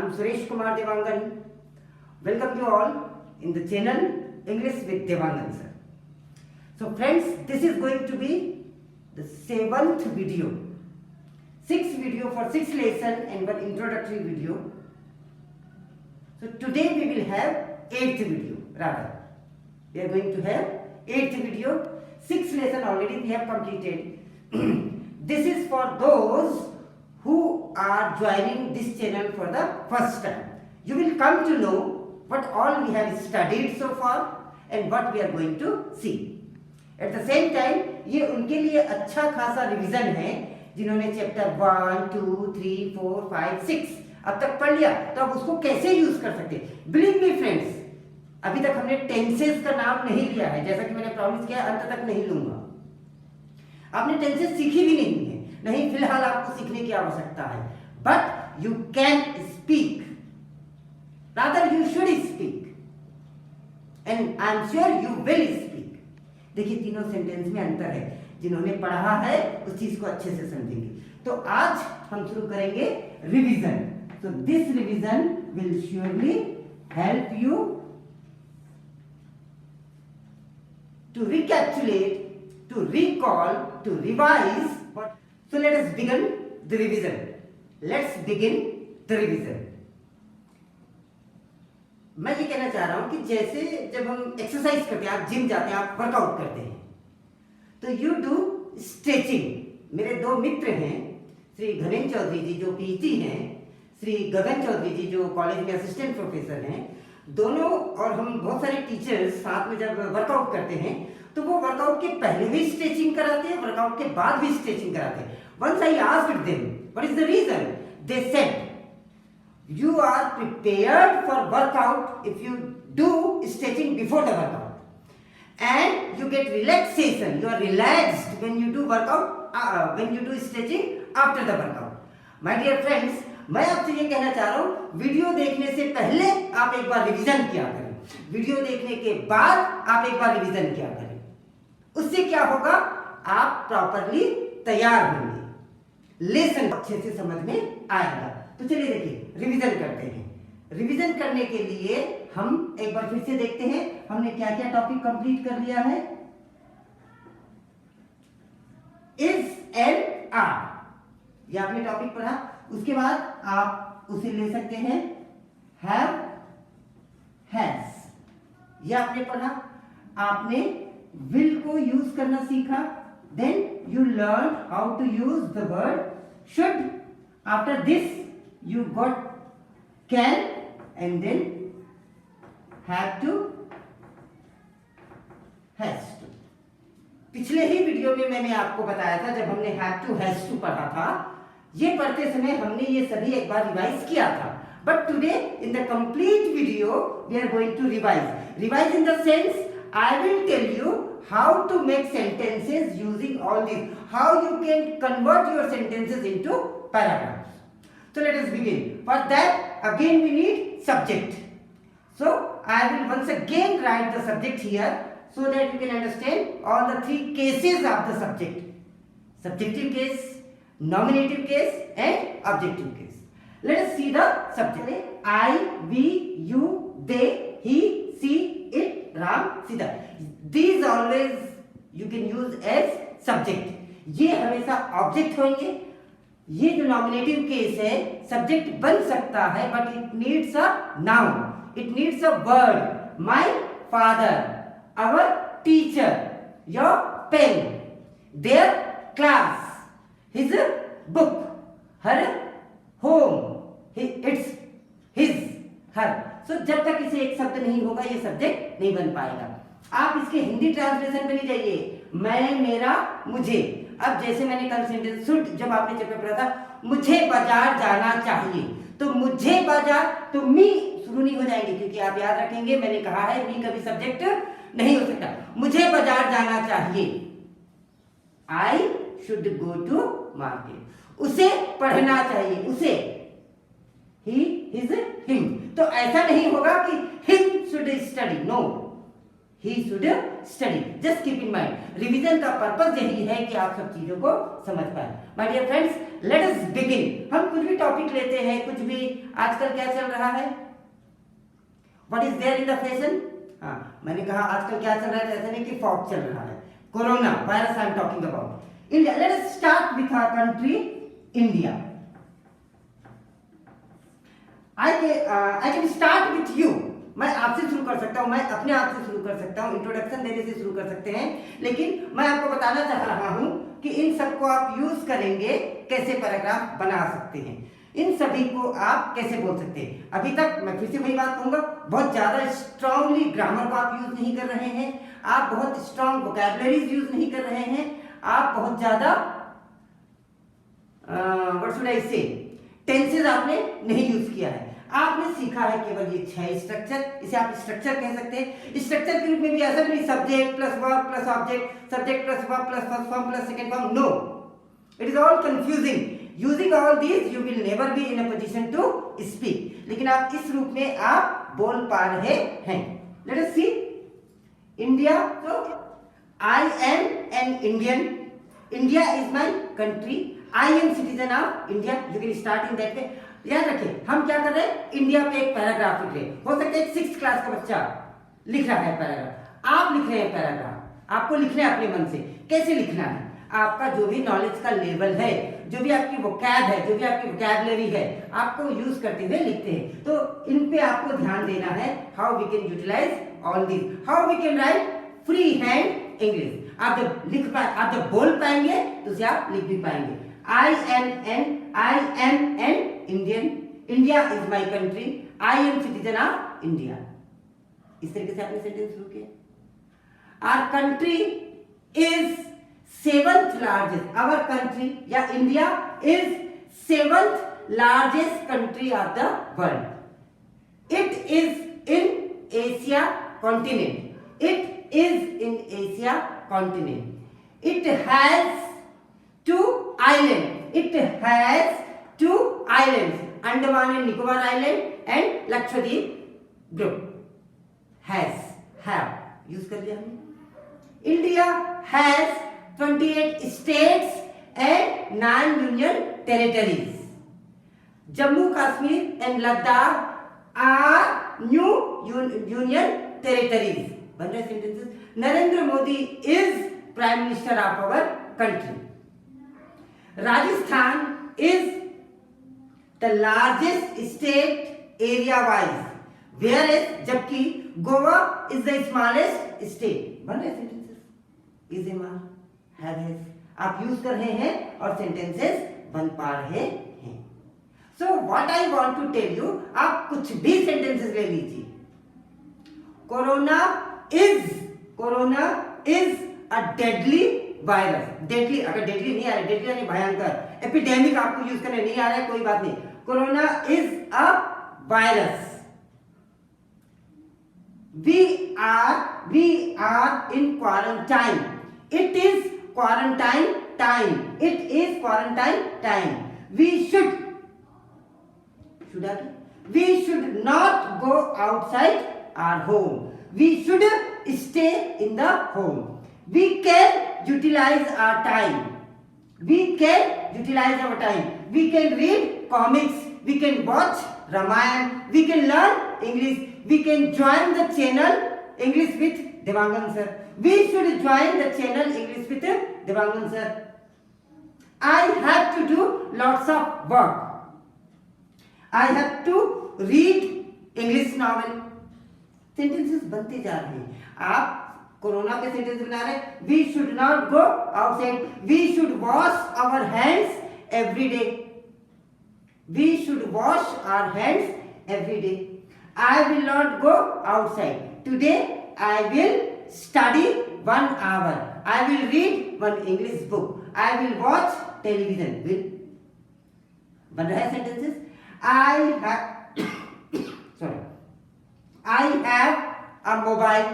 I'm Suresh Kumar Devangan. Welcome you all in the channel English with Devangan sir. So friends, this is going to be the 7th video. 6 video for 6 lesson and 1 introductory video. So today we will have 8th video rather. We are going to have 8th video. 6 lesson already we have completed. This is for those who are joining this channel for the first time. You will come to know what all we have studied so far and what we are going to see. At the same time, ये उनके लिए अच्छा खासा revision है जिन्होंने chapter 1, 2, 3, 4, 5, 6 अब तक पढ़ लिया, तो अब उसको कैसे यूज कर सकते हैं। बिलीव मी फ्रेंड्स, अभी तक हमने टेंसेस का नाम नहीं लिया है, जैसा कि मैंने प्रॉमिस किया अंत तक नहीं लूंगा। आपने टेंसेस सीखी भी नहीं है, नहीं फिलहाल आपको सीखने की आवश्यकता है, but you can speak, rather you should speak and I am sure you will speak. देखिए तीनों सेंटेंस में अंतर है, जिन्होंने पढ़ा है उस चीज को अच्छे से समझेंगे। तो आज हम शुरू करेंगे रिवीजन। तो this revision will surely help you to recapitulate, to recall, to revise. So let us begin the revision. Let's begin the revision. मैं ये कहना चाह रहा हूं कि जैसे जब हम एक्सरसाइज करते हैं, आप जिम जाते हैं, आप वर्कआउट करते हैं, तो यू डू स्ट्रेचिंग। मेरे 2 मित्र हैं, श्री घनेन्द्र चौधरी जी जो पीएचडी हैं, श्री गगन चौधरी जी जो कॉलेज में असिस्टेंट प्रोफेसर हैं, दोनों और हम बहुत सारे टीचर्स साथ में जब वर्कआउट करते हैं तो वो वर्कआउट के पहले भी स्ट्रेचिंग कराते हैं, वर्कआउट के बाद भी स्ट्रेचिंग कराते हैं। Once I asked them what is the reason, they said you are prepared for workout if you do stretching before the workout and you get relaxation, you are relaxed when you do workout, when you do stretching after the workout. My dear friends, मैं आपसे ये कहना चाह रहा हूं, video देखने से पहले आप एक बार रिवीजन किया करें, वीडियो देखने के बाद आप एक बार रिवीजन किया करें। उससे क्या होगा, आप प्रॉपरली तैयार होंगे, लेसन अच्छे से समझ में आएगा। तो चलिए देखिए रिवीजन करते हैं। रिवीजन करने के लिए हम एक बार फिर से देखते हैं हमने क्या क्या टॉपिक कंप्लीट कर लिया है। इज एंड आर, ये आपने टॉपिक पढ़ा। उसके बाद आप उसे ले सकते हैं हैव, हैज, ये आपने पढ़ा। आपने विल को यूज करना सीखा। Then you learn how to use the word should. After this you got can and then have to, has to. पिछले ही वीडियो में मैंने आपको बताया था, जब हमने हैव टू हैज टू पढ़ा था, ये पढ़ते समय हमने ये सभी एक बार रिवाइज किया था। But today in the complete video we are going to revise in the sense I will tell you how to make sentences using all these, how you can convert your sentences into paragraphs. So let us begin. For that again we need subject. So I will once again write the subject here so that you can understand all the 3 cases of the subject: subjective case, nominative case and objective case. Let us see the subject. I, we, you, they, he, she, it, Ram, Sita. These always you can use as subject. ये हमेशा object होंगे। ये जो nominative case है, subject बन सकता है but it needs a noun, it needs a word. My father, our teacher, your pen, their class, his book, her home, its his, her. तो जब तक इसे एक शब्द नहीं होगा ये सब्जेक्ट नहीं बन पाएगा। आप इसके हिंदी ट्रांसलेशन में नहीं जाइए, मैं, मेरा, मुझे। अब जैसे मैंने कल सेंटेंस शुड, जब आपने चैप्टर पढ़ा था, मुझे बाजार जाना चाहिए, तो मुझे बाजार, तो मी शुरू नहीं हो जाएंगे, क्योंकि आप याद रखेंगे मैंने कहा है मी कभी सब्जेक्ट नहीं हो सकता। मुझे बाजार जाना चाहिए, I should go to market. उसे पढ़ना चाहिए, उसे, ही, हिज, हिम। तो ऐसा नहीं होगा कि him should study, no, he should study. Just keep in mind, revision का पर्पस यही है कि आप सब चीजों को समझ पाए। My dear friends, let us begin. हम कुछ भी टॉपिक लेते हैं, कुछ भी, आजकल क्या चल रहा है, what is there in the fashion. हाँ, मैंने कहा आजकल क्या चल रहा है, ऐसा नहीं कि फॉग चल रहा है, corona virus I am talking about. India, let us start with our country India. I can start with you। मैं आपसे शुरू कर सकता हूं, मैं अपने आप से शुरू कर सकता हूं, इंट्रोडक्शन देने से शुरू कर सकते हैं, लेकिन मैं आपको बताना चाह रहा हूं कि इन सबको आप यूज करेंगे, कैसे पैराग्राफ बना सकते हैं, इन सभी को आप कैसे बोल सकते हैं। अभी तक मैं फिर से वही बात कहूंगा, बहुत ज्यादा स्ट्रांगली ग्रामर को आप यूज नहीं कर रहे हैं, आप बहुत स्ट्रांग वोकैबुलरीज यूज नहीं कर रहे हैं, आप बहुत ज्यादा व्हाट शुड आई से, टेंसेस आपने नहीं यूज किया है। आपने सीखा है केवल ये 6 स्ट्रक्चर, इसे आप स्ट्रक्चर कह सकते हैं। स्ट्रक्चर के रूप में भी ऐसा नहीं subject plus verb plus object, subject plus verb plus first form plus second form, no, it is all confusing. Using all these you will never be in a position to speak, लेकिन आप इस रूप में आप बोल पा रहे हैं। लेट अस सी इंडिया। तो I am an Indian, India is my country, I am citizen of India, you can start in that way. याद रखिए, हम क्या कर रहे हैं, इंडिया पे एक पैराग्राफ लिख रहे हैं। हो सकता है एक 6th क्लास का बच्चा लिख रहा है पैराग्राफ, आप लिख रहे हैं पैराग्राफ, आपको लिखना है अपने मन से। कैसे लिखना है, आपका जो भी नॉलेज का लेवल है, जो भी आपकी वोकैब है, जो भी आपकी वोकैबुलरी है, आपको यूज करते हुए लिखते हैं। तो इन पे आपको ध्यान देना है, how we can utilise all this, how we can write free hand English. आप जब लिख पाए, आप जब बोल पाएंगे तो उसे आप लिख भी पाएंगे। I am an Indian, India is my country, I am citizen of India। इस तरीके से आपने सेंटेंस शुरू किया। Our country is 7th largest, our country या India is 7th largest country of the world। It is in Asia continent, it is in Asia continent, it has 2 islands, it has 2 islands, Andaman and Nicobar Island and Lakshadweep group। has, have use कर लिया हमने। India has 28 states and 9 union territories। Jammu Kashmir and Ladakh are new union territories। बन रहे sentences। Narendra Modi is Prime Minister of our country। Rajasthan is the largest state area wise, whereas जबकि Goa is the smallest state। बन रहे sentences, is, am, have, has आप use कर रहे हैं और sentences बन पा रहे हैं। So what I want to tell you, आप कुछ भी sentences ले लीजिए। Corona is a deadly virus. Deadly, अगर डेडली नहीं आ रहा, डेडली यानी भयंकर, एपिडेमिक आपको यूज करने नहीं आ रहा है, कोई बात नहीं। Corona is a virus. We are in quarantine, it is quarantine time, it is quarantine time. We should not go outside our home, we should stay in the home. We can utilize our time, we can utilize our time, we can read comics, we can watch Ramayana, we can learn English, we can join the channel English with Devangan sir, we should join the channel English with Devangan sir। I have to do lots of work, I have to read English novel। Sentences बनते जा रहे हैं। आप corona के sentence बना रहे हैं। We should not go outside, we should wash our hands every day, we should wash our hands every day. I will not go outside, today I will study 1 hour, I will read 1 English book, I will watch television. Will बन रहा है sentences. I have a mobile,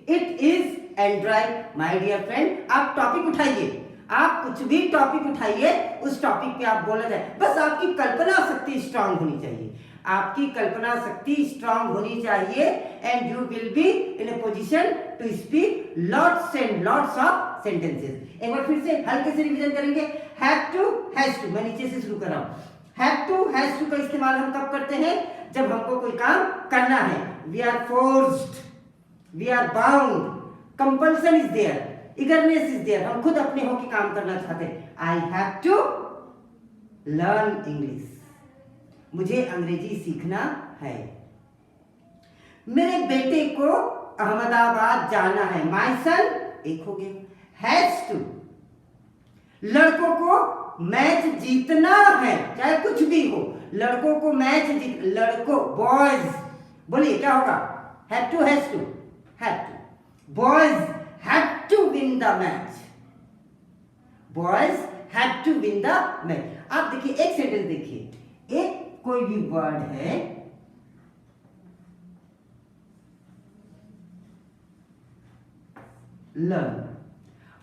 it is Android। my dear friend, आप topic उठाइए, आप कुछ भी topic उठाइए, उस टॉपिक पे आप बोला जाए, बस आपकी कल्पना शक्ति स्ट्रांग होनी चाहिए। आपकी कल्पना शक्ति स्ट्रांग होनी चाहिए and you will be in a position to speak lots and lots of sentences. एक बार फिर से हल्के से रिवीजन करेंगे। हैव टू, हैज टू, मैं नीचे से शुरू कर रहा हूं। हैव टू, हैज टू का इस्तेमाल हम कब करते हैं? जब हमको कोई काम करना है। We are forced, we are bound, compulsion is there, eagerness is there, हम खुद अपने होके काम करना चाहते हैं। I have to learn English, मुझे अंग्रेजी सीखना है। मेरे बेटे को अहमदाबाद जाना है। माय सन, एक हो गया, हैज टू। लड़कों को मैच जीतना है, चाहे कुछ भी हो, लड़कों को मैच जीत, लड़कों, बॉयज, बोलिए क्या होगा? Have to, has to, have to. Boys have to win the match, boys have to win the match. आप देखिए एक सेंटेंस देखिए, एक कोई भी वर्ड है, लर्न,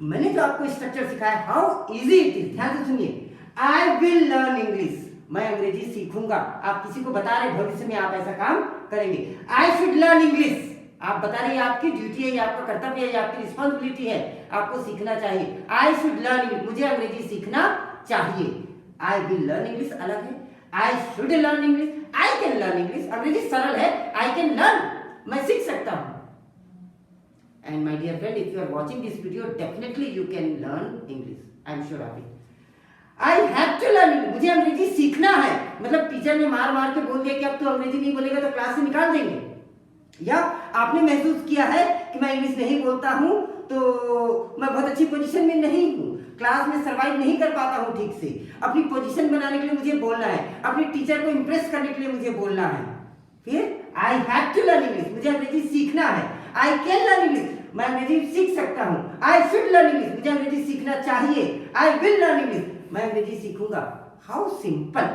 मैंने जो आपको स्ट्रक्चर सिखाया, हाउ इजी इट इज, ध्यान से सुनिए। आई विल लर्न इंग्लिश, मैं अंग्रेजी सीखूंगा। आप किसी को बता रहे भविष्य में आप ऐसा काम करेंगे। आई शुड लर्न इंग्लिश, आप बता रहे हैं आपकी ड्यूटी है, ये आपका कर्तव्य है, ये आपकी रिस्पॉन्सिबिलिटी है, आपको सीखना चाहिए। आई शुड लर्न इंग्लिश, मुझे अंग्रेजी सीखना चाहिए। आई विल लर्न इंग्लिश अलग है, I should learn English, I can learn English, अंग्रेजी सरल है, आई कैन लर्न, मैं सीख सकता हूं। And my dear friend, if you are watching this video, definitely you can learn English. I am sure of it. I have to learn English. मुझे अंग्रेजी सीखना है। मतलब टीचर ने मार मार के बोल दिया कि अब तू अंग्रेजी नहीं बोलेगा तो क्लास से निकाल देंगे, या आपने महसूस किया है कि मैं इंग्लिश नहीं बोलता हूँ तो मैं बहुत अच्छी पोजीशन में नहीं हूँ, क्लास में सर्वाइव नहीं कर पाता हूँ ठीक से, अपनी पोजीशन बनाने के लिए मुझे बोलना है, अपनी टीचर को इम्प्रेस करने के लिए मुझे बोलना है। फिर I have to learn English, मुझे अंग्रेजी सीखना है। आई कैन लर्न इंग्लिश, मैं अंग्रेजी सीख सकता हूँ। आई शुड लर्न इंग्लिश, मुझे अंग्रेजी सीखना चाहिए। आई विल लर्न इंग्लिश, मैं अंग्रेजी सीखूंगा। How simple.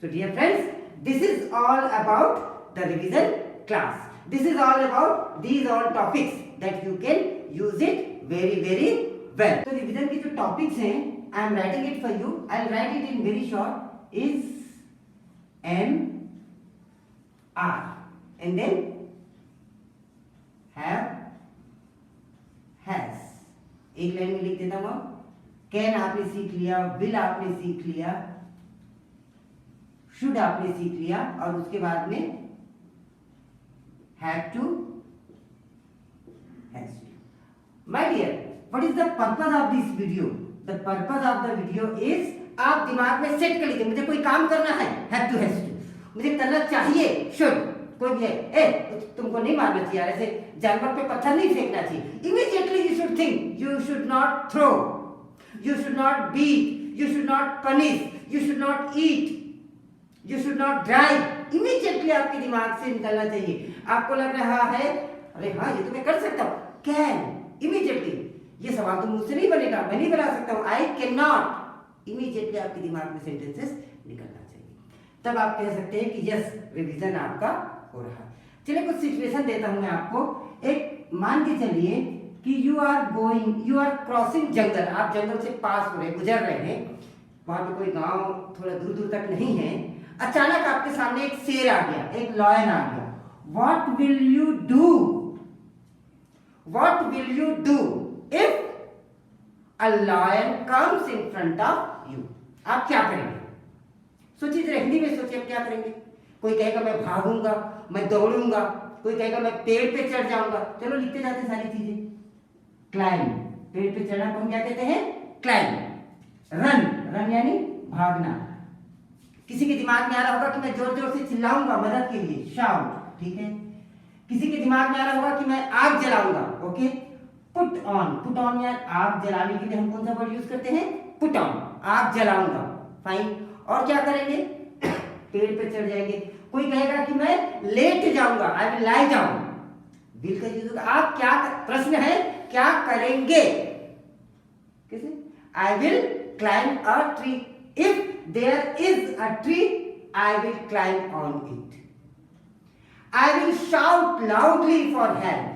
So dear friends, this is all about the revision class. This is all about these all topics that you can use it very very well. तो revision की जो topics हैं, I am writing it for you. I'll write it in very short. Is, am, are, and then have, has. एक line में लिख देता हूं। Can आपने सीख लिया, विल आपने सीख लिया, शुड आपने सीख लिया, और उसके बाद में have to, has to. My dear, what is the purpose of this video? The purpose of the video is, आप दिमाग में सेट कर लीजिए, मुझे कोई काम करना है, हैव टू, हैज टू, मुझे करना चाहिए, शुड, कोई भी है, ए तुमको नहीं मारना चाहिए, ऐसे जानवर पे पत्थर नहीं फेंकना चाहिए। Immediately you should think, you should not throw, you should not beat, you should not punish, you should not eat, you should not drive. Immediately आपके दिमाग से निकलना चाहिए। आपको लग रहा है अरे हाँ ये तो मैं कर सकता हूँ, कैन, इमीडिएटली, ये सवाल तो मुझसे नहीं बनेगा, मैं नहीं बना सकता हूँ, आई कैन नॉट, इमीडिएटली आपके दिमाग में सेंटेंसेस निकलना चाहिए। तब आप कह सकते हैं कि यस, रिवीजन आपका हो रहा है। चलिए कुछ सिचुएशन देता हूं मैं आपको। एक मान के चलिए कि यू आर क्रॉसिंग जंगल, आप जंगल से पास हो रहे, गुजर रहे हैं, वहां पे कोई गांव थोड़ा दूर दूर तक नहीं है। अचानक आपके सामने एक शेर आ गया, एक लॉयन आ गया। What will you do? What will you do if a lion comes in front of you? आप क्या करेंगे? सोचिए जरा, हिंदी में सोचिए आप क्या करेंगे। कोई कहेगा मैं भागूंगा, मैं दौड़ूंगा, कोई कहेगा मैं पेड़ पे चढ़ जाऊंगा। चलो लिखते जाते हैं सारी चीजें। क्लाइंब, पेड़ पे चढ़ना को हम क्या कहते हैं? क्लाइंब। रन, रन यानी भागना। किसी के दिमाग में आ रहा होगा कि मैं जोर जोर से चिल्लाऊंगा मदद के लिए, शाउट, ठीक है। किसी के दिमाग में आ रहा होगा कि मैं आग जलाऊंगा, okay. Put on, put on यानी आग जलाने के लिए हम कौन सा वर्ड यूज करते हैं? पुट ऑन, आग जलाऊंगा, फाइन। और क्या करेंगे? पेड़ पे चढ़ जाएंगे। कोई कहेगा कि मैं लेट जाऊंगा, I will lie down, will का यूज होगा। आप क्या, प्रश्न है क्या करेंगे? कैसे? I will climb a tree, if there is a tree I will climb on it. I will shout loudly for help,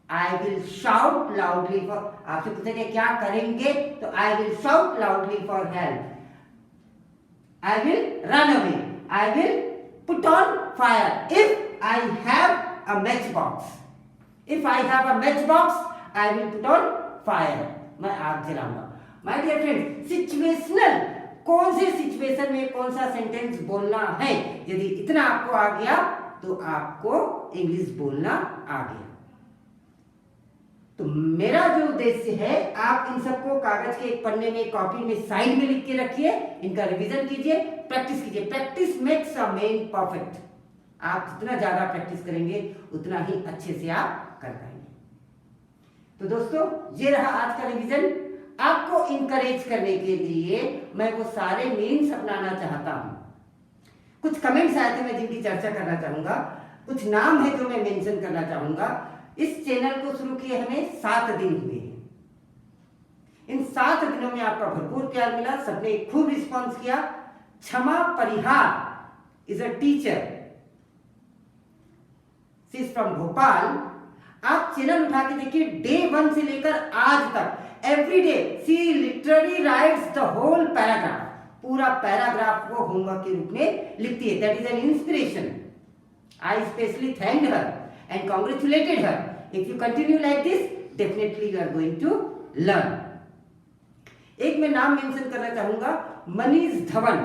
I will shout loudly for, आपसे पूछेंगे क्या करेंगे तो I will shout loudly for help. I will run away, I will put on fire. If I have a matchbox, if I have a matchbox, I will put on fire. मैं आग जलाऊंगा. My dear friends, situational, कौन से situation में कौन सा sentence बोलना है, यदि इतना आपको आ गया तो आपको इंग्लिश बोलना आ गया. तो मेरा जो उद्देश्य है, आप इन सबको कागज के एक पन्ने में, कॉपी में, साइड में लिख के रखिए, इनका रिवीजन कीजिए, प्रैक्टिस कीजिए. Practice makes a man perfect. आप जितना ज्यादा प्रैक्टिस करेंगे उतना ही अच्छे से आप कर पाएंगे. तो दोस्तों, ये रहा आज का रिवीजन. आपको इंकरेज करने के लिए मैं वो सारे मीन्स अपनाना चाहता हूं. कुछ कमेंट्स आए थे मैं जिनकी चर्चा करना चाहूंगा, कुछ नाम है जो मैं मेंशन करना चाहूंगा. इस चैनल को शुरू किए हमें 7 दिन हुए हैं. इन 7 दिनों में आपका भरपूर प्यार मिला, सबने खूब रिस्पॉन्स किया. Kshama Parihar is a teacher, she is from Bhopal. आप चैनल उठा के देखिए, डे 1 से लेकर आज तक every day she literally writes the whole paragraph. पूरा पैराग्राफ को होमवर्क के रूप में लिखती है. That is an inspiration. I specially thanked her and congratulated her. If you continue like this, definitely you are going to learn. एक मैं नाम मेंशन करना चाहूंगा, Manish Dhawan.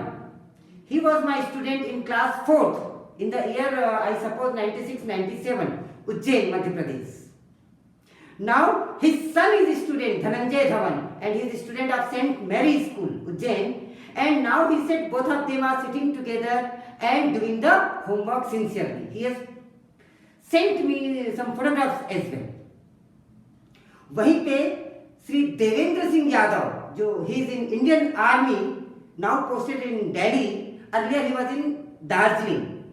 He was my student in class 4th in the year I suppose 96-97, Ujjain, Madhya Pradesh. Now his son is a student, Dhananjay Dhawan, and he is a student of St. Mary's School, Ujjain. And now he said both of them are sitting together and doing the homework sincerely. He has sent me some photographs as well. वहीं पे श्री देवेंद्र सिंह यादव, जो he is in Indian Army, now posted in Delhi. Earlier he was in Darjeeling.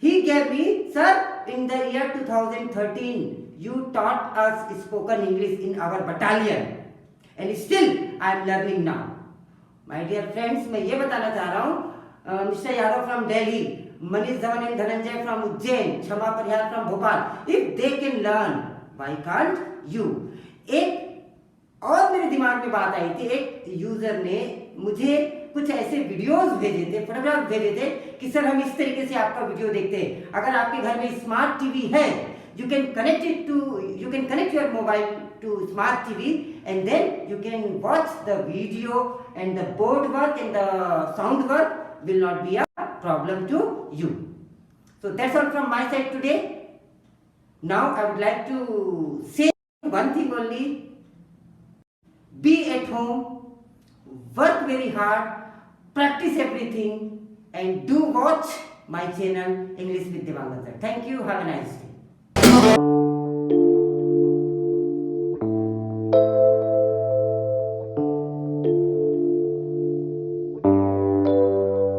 He gave me, sir, in the year 2013, you taught us spoken English in our battalion, and still I am learning now. My dear friends, मैं ये बताना चाह रहा हूँ, Mr. Yadav from Delhi, Manish Dhawan and Dhananjay from Ujjain, Kshama Parihar from Bhopal, if they can learn, why can't you? एक और मेरे दिमाग में बात आई थी. एक यूजर ने मुझे कुछ ऐसे वीडियोस भेजे थे, फोटोग्राफ भेजे थे कि सर हम इस तरीके से आपका वीडियो देखते हैं. अगर आपके घर में स्मार्ट टीवी है, you can connect your mobile to smart TV, and then you can watch the video, and the board work and the sound work will not be a problem to you. So that's all from my side today. Now I would like to say one thing only: be at home, work very hard, practice everything, and do watch my channel English with Devangan sir. Thank you. Have a nice day.